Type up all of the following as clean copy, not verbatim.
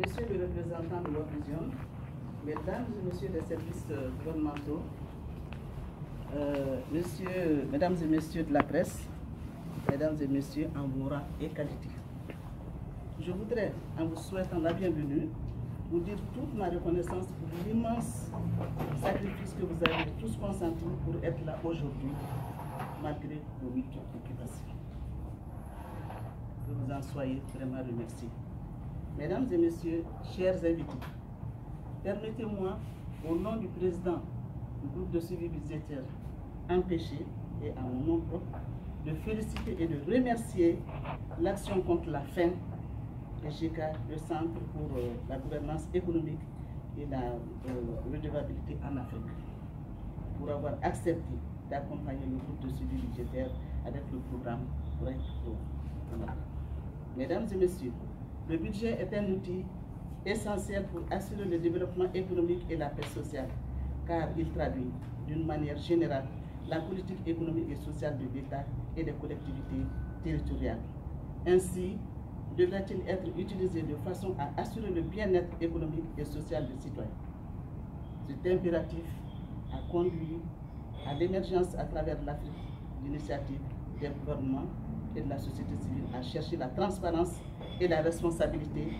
Monsieur le représentant de l'Opposition, Mesdames et Messieurs des services gouvernementaux, Mesdames et Messieurs de la presse, Mesdames et Messieurs en vos rangs et qualité. Je voudrais, en vous souhaitant la bienvenue, vous dire toute ma reconnaissance pour l'immense sacrifice que vous avez tous consentis pour être là aujourd'hui, malgré vos multiples occupations. Que vous en soyez vraiment remerciés. Mesdames et Messieurs, chers invités, permettez-moi, au nom du président du groupe de suivi budgétaire empêché et à mon nom propre, de féliciter et de remercier l'Action contre la faim, le GECA, le Centre pour la gouvernance économique et la redevabilité en Afrique, pour avoir accepté d'accompagner le groupe de suivi budgétaire avec le programme Break Pro. Mesdames et Messieurs, le budget est un outil essentiel pour assurer le développement économique et la paix sociale, car il traduit d'une manière générale la politique économique et sociale de l'État et des collectivités territoriales. Ainsi, devrait-il être utilisé de façon à assurer le bien-être économique et social des citoyens. Cet impératif a conduit à l'émergence à travers l'Afrique l'initiative des gouvernements et de la société civile à chercher la transparence et la responsabilité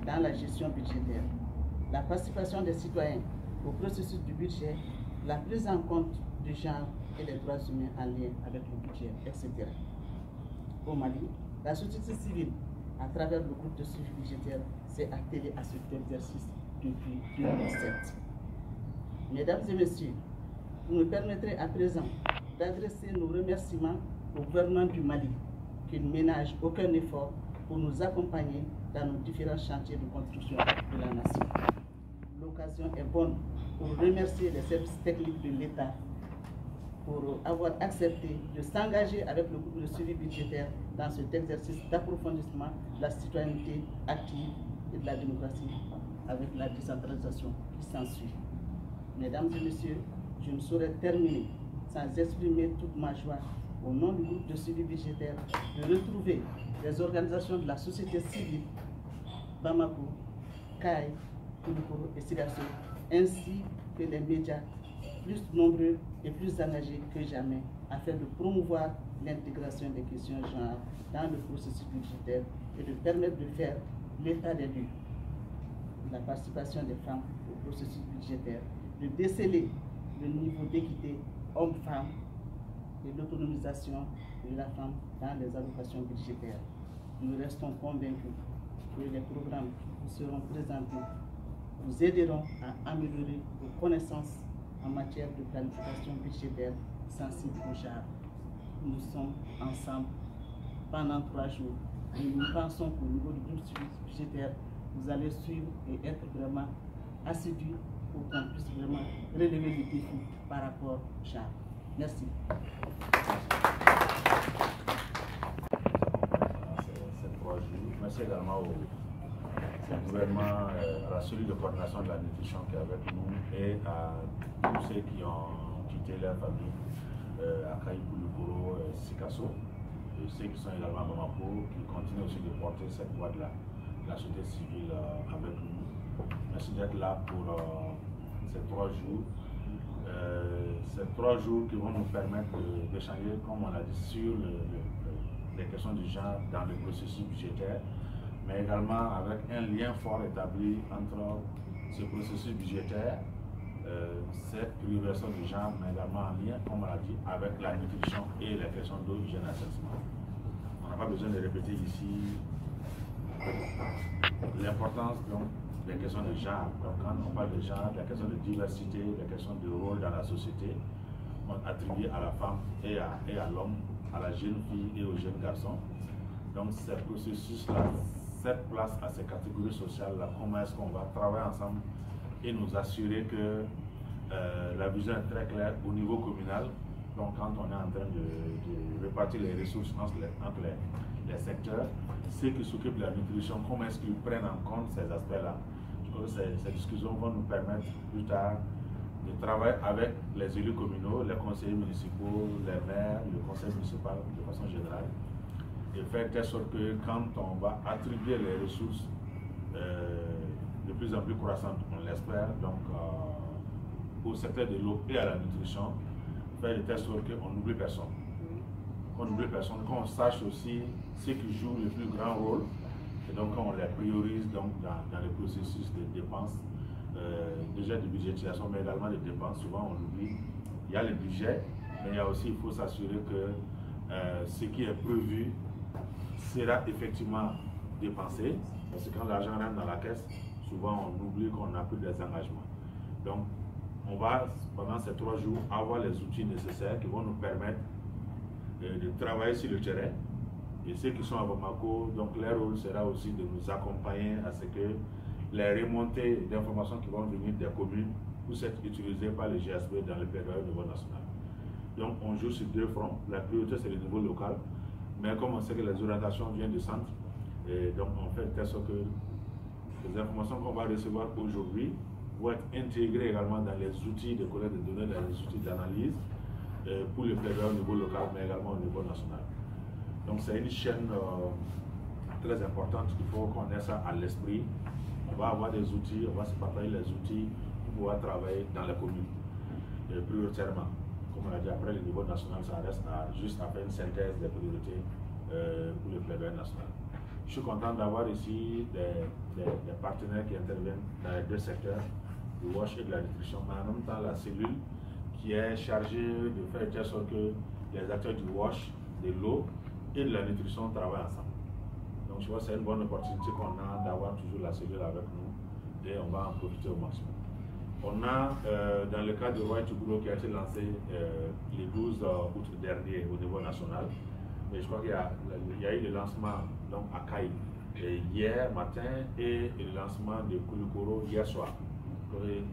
dans la gestion budgétaire, la participation des citoyens au processus du budget, la prise en compte du genre et des droits humains en lien avec le budget, etc. Au Mali, la société civile, à travers le groupe de suivi budgétaire, s'est attelée à cet exercice depuis 2007. Mesdames et Messieurs, vous me permettrez à présent d'adresser nos remerciements au gouvernement du Mali, qui ne ménage aucun effort pour nous accompagner dans nos différents chantiers de construction de la nation. L'occasion est bonne pour remercier les services techniques de l'État pour avoir accepté de s'engager avec le groupe de suivi budgétaire dans cet exercice d'approfondissement de la citoyenneté active et de la démocratie avec la décentralisation qui s'ensuit. Mesdames et Messieurs, je ne saurais terminer sans exprimer toute ma joie au nom du groupe de suivi budgétaire de retrouver les organisations de la société civile, Bamako, CAI, Koulikoro et Sigasso, ainsi que les médias plus nombreux et plus engagés que jamais, afin de promouvoir l'intégration des questions genre dans le processus budgétaire et de permettre de faire l'état des lieux de la participation des femmes au processus budgétaire, de déceler le niveau d'équité homme-femme et l'autonomisation de la femme dans les allocations budgétaires. Nous restons convaincus que les programmes qui seront présentés vous aideront à améliorer vos connaissances en matière de planification budgétaire sensible au genre. Nous sommes ensemble pendant 3 jours et nous pensons qu'au niveau du groupe budgétaire, vous allez suivre et être vraiment assidus pour qu'on puisse vraiment relever les défis par rapport au genre. Merci. Ces 3 jours. Merci également au gouvernement, à la cellule de coordination de la nutrition qui est avec nous et à tous ceux qui ont quitté leur famille, à Kaï, Koulikoro, Sikasso, et ceux qui sont également à Bamako, qui continuent aussi de porter cette voie de la société civile avec nous. Merci d'être là pour ces 3 jours. Ces 3 jours qui vont nous permettre d'échanger, comme on l'a dit, sur les questions du genre dans le processus budgétaire, mais également avec un lien fort établi entre ce processus budgétaire, cette priorisation du genre, mais également en lien, comme on l'a dit, avec la nutrition et les questions d'eau, hygiène, assainissement. On n'a pas besoin de répéter ici l'importance des questions de genre. Donc, quand on parle de genre, la question de diversité, la question de rôle dans la société, on attribue à la femme et à l'homme, à la jeune fille et au jeune garçon. Donc, ce processus-là, cette place à ces catégories sociales-là, comment est-ce qu'on va travailler ensemble et nous assurer que la vision est très claire au niveau communal. Donc, quand on est en train de répartir les ressources entre les secteurs, ceux qui s'occupent de la nutrition, comment est-ce qu'ils prennent en compte ces aspects-là. Je crois que ces discussions vont nous permettre plus tard de travailler avec les élus communaux, les conseillers municipaux, les maires, le conseil municipal de façon générale, et faire de telle sorte que quand on va attribuer les ressources de plus en plus croissante, on l'espère, donc au secteur de l'eau et à la nutrition, faire de telle sorte qu'on n'oublie personne. Qu'on n'oublie personne, qu'on sache aussi ceux qui jouent le plus grand rôle, et donc on les priorise donc, dans le processus de dépenses, déjà de budgétisation, mais également de dépenses. Souvent on oublie, il y a le budget, mais il y a aussi, il faut s'assurer que ce qui est prévu sera effectivement dépensé, parce que quand l'argent rentre dans la caisse, souvent on oublie qu'on a pris des engagements. Donc on va, pendant ces 3 jours, avoir les outils nécessaires qui vont nous permettre de travailler sur le terrain. Et ceux qui sont à Bamako, donc leur rôle sera aussi de nous accompagner à ce que les remontées d'informations qui vont venir des communes puissent être utilisées par les GSB dans le plaidoyer au niveau national. Donc on joue sur 2 fronts. La priorité c'est le niveau local, mais comme on sait que les orientations viennent du centre, et donc on fait telle sorte que les informations qu'on va recevoir aujourd'hui vont être intégrées également dans les outils de collecte de données, dans les outils d'analyse pour le plaidoyer au niveau local, mais également au niveau national. Donc c'est une chaîne très importante, il faut qu'on ait ça à l'esprit. On va avoir des outils, on va se partager les outils pour pouvoir travailler dans les communes, prioritairement. Comme on a dit, après le niveau national, ça reste juste à faire une synthèse des priorités pour le plaidoyer national. Je suis content d'avoir ici des partenaires qui interviennent dans les 2 secteurs, du WASH et de la nutrition, mais en même temps la cellule qui est chargée de faire de telle sorte que les acteurs du WASH, de l'eau et de la nutrition travaillent ensemble. Donc je vois que c'est une bonne opportunité qu'on a d'avoir toujours la cellule avec nous et on va en profiter au maximum. On a, dans le cadre de Right to Grow qui a été lancé le 12 août dernier au niveau national, et je crois qu'il y a eu le lancement donc, à Kaï hier matin et le lancement de Koulikoro hier soir.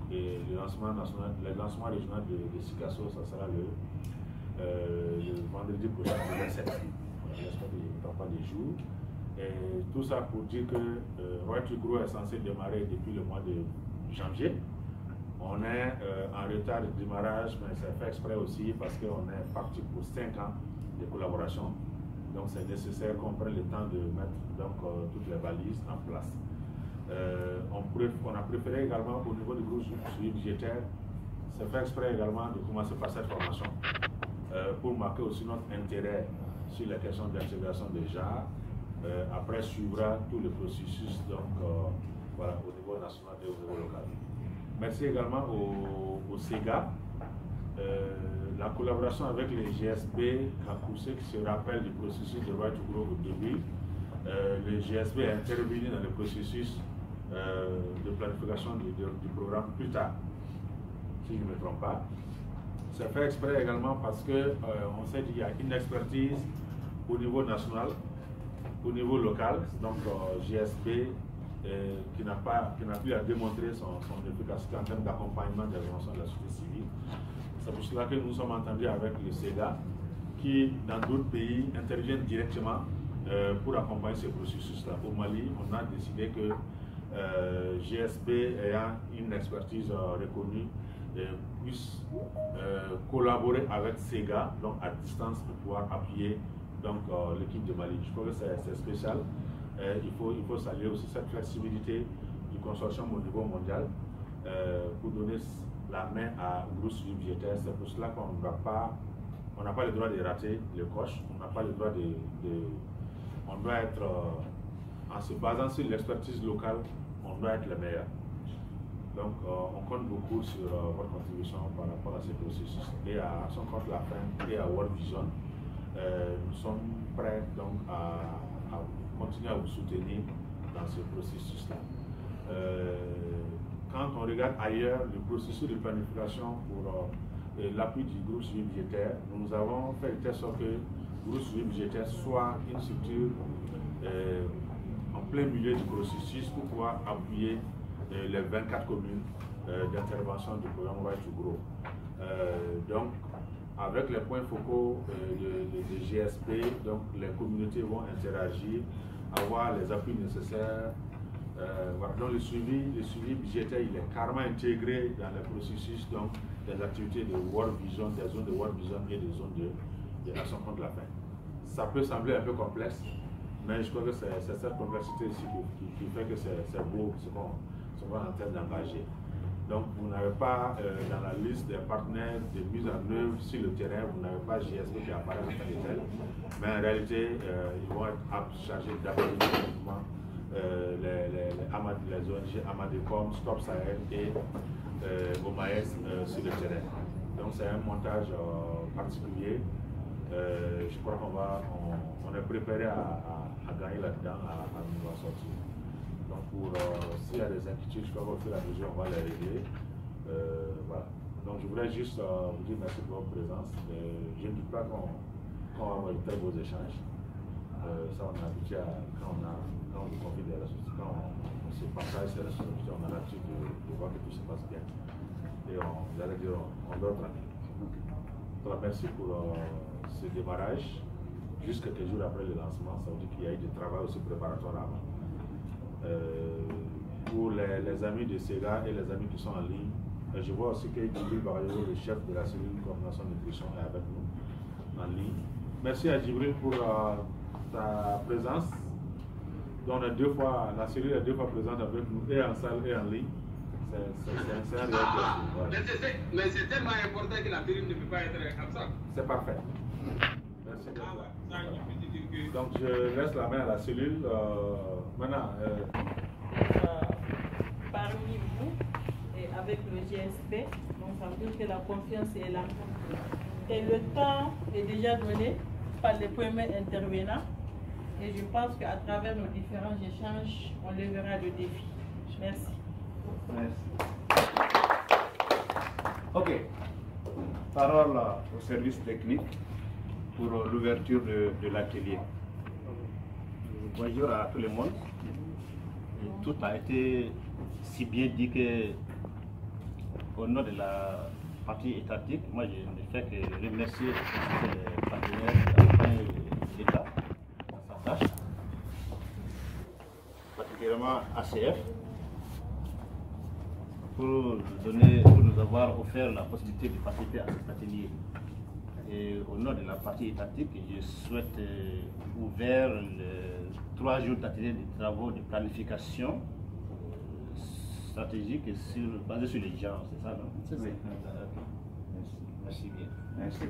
Et le lancement national, le lancement régional de Sikasso, ça sera le vendredi prochain, le 27. J'espère qu'il ne prend pas des jours. Et tout ça pour dire que Right to Grow est censé démarrer depuis le mois de janvier. On est en retard de démarrage, mais c'est fait exprès aussi parce qu'on est parti pour 5 ans de collaboration. Donc c'est nécessaire qu'on prenne le temps de mettre donc, toutes les valises en place. On a préféré également au niveau du groupe suivi budgétaire, c'est fait exprès également de commencer par cette formation pour marquer aussi notre intérêt sur les questions d'intégration des genres. Après suivra tout le processus donc, voilà, au niveau national et au niveau local. Merci également au SEGA. La collaboration avec les GSB a poussé qui se rappelle du processus de Right to Grow au début. Le GSB a intervenu dans le processus de planification du programme plus tard, si je ne me trompe pas. C'est fait exprès également parce qu'on sait qu'il y a une expertise au niveau national, au niveau local, donc GSB qui n'a plus à démontrer son efficacité en termes d'accompagnement des organisations de la société civile. C'est pour cela que nous sommes entendus avec le SEGA qui, dans d'autres pays, interviennent directement pour accompagner ce processus-là. Au Mali, on a décidé que GSB ayant une expertise reconnue puisse collaborer avec SEGA donc à distance pour pouvoir appuyer l'équipe de Mali. Je crois que c'est spécial. Il faut saluer aussi cette flexibilité du consortium au niveau mondial pour donner la main au groupe suivi budgétaire. C'est pour cela qu'on n'a pas le droit de rater le coche, on n'a pas le droit on doit être, en se basant sur l'expertise locale, on doit être les meilleurs. Donc on compte beaucoup sur votre contribution par rapport à ce processus. Et à son compte la fin et à World Vision, nous sommes prêts donc à continuer à vous soutenir dans ce processus-là. Quand on regarde ailleurs le processus de planification pour l'appui du groupe suivi budgétaire, nous avons fait de telle sorte que le groupe suivi budgétaire soit une structure en plein milieu du processus pour pouvoir appuyer les 24 communes d'intervention du programme Right to Grow. Donc, avec les points focaux de GSP, donc les communautés vont interagir, avoir les appuis nécessaires. Voilà. Donc le suivi budgétaire, il est carrément intégré dans le processus donc, des activités de World Vision, des zones de World Vision et des zones de l'action contre la faim. Ça peut sembler un peu complexe, mais je crois que c'est cette complexité ici qui fait que c'est beau sont en train d'engager. Donc vous n'avez pas dans la liste des partenaires de mise en œuvre sur le terrain, vous n'avez pas GSP qui apparaît en tant que tel, mais en réalité ils vont être chargés d'accompagner les ONG Amadecom, Stop Sahel et OMAES sur le terrain. Donc c'est un montage particulier. Je crois qu'on est préparé à gagner là-dedans, à nous en sortir. Donc s'il y a des inquiétudes, je crois qu'au fur et à mesure on va les régler. Voilà. Donc je voulais juste vous dire merci pour votre présence. Je ne doute pas qu'on va avoir de très beaux échanges. Ça on a habitué à quand on vous confie des ressources, quand on se partage ces ressources, on a l'habitude de voir que tout se passe bien. Et on dort tranquille. Donc merci pour ce démarrage. Juste quelques jours après le lancement, ça veut dire qu'il y a eu du travail aussi préparatoire avant. Pour les amis de SEGA et les amis qui sont en ligne, je vois aussi que Djibril Barayo, le chef de la cellule coordination nutrition, est avec nous en ligne. Merci à Djibril pour ta présence. Donc la cellule est 2 fois présente avec nous, et en salle et en ligne. C'est un réel plaisir. Voilà. Mais c'est tellement important que la cellule ne peut pas être comme ça. C'est parfait. Merci beaucoup. Donc je laisse la main à la cellule. Maintenant. Parmi vous et avec le GSP, donc ça veut dire que la confiance est là. Et le temps est déjà donné par les premiers intervenants. Et je pense qu'à travers nos différents échanges, on lèvera le défi. Merci. Merci. Ok. Parole au service technique pour l'ouverture de l'atelier. Bonjour à tout le monde. Tout a été si bien dit que, au nom de la partie étatique, moi je ne fais que remercier les partenaires de l'État dans sa tâche, particulièrement ACF, pour nous avoir offert la possibilité de participer à cet atelier. Et au nom de la partie étatique, je souhaite ouvrir 3 jours d'atelier de travaux de planification stratégique basé sur les genres, c'est ça, non? C'est vrai. Merci bien. Merci.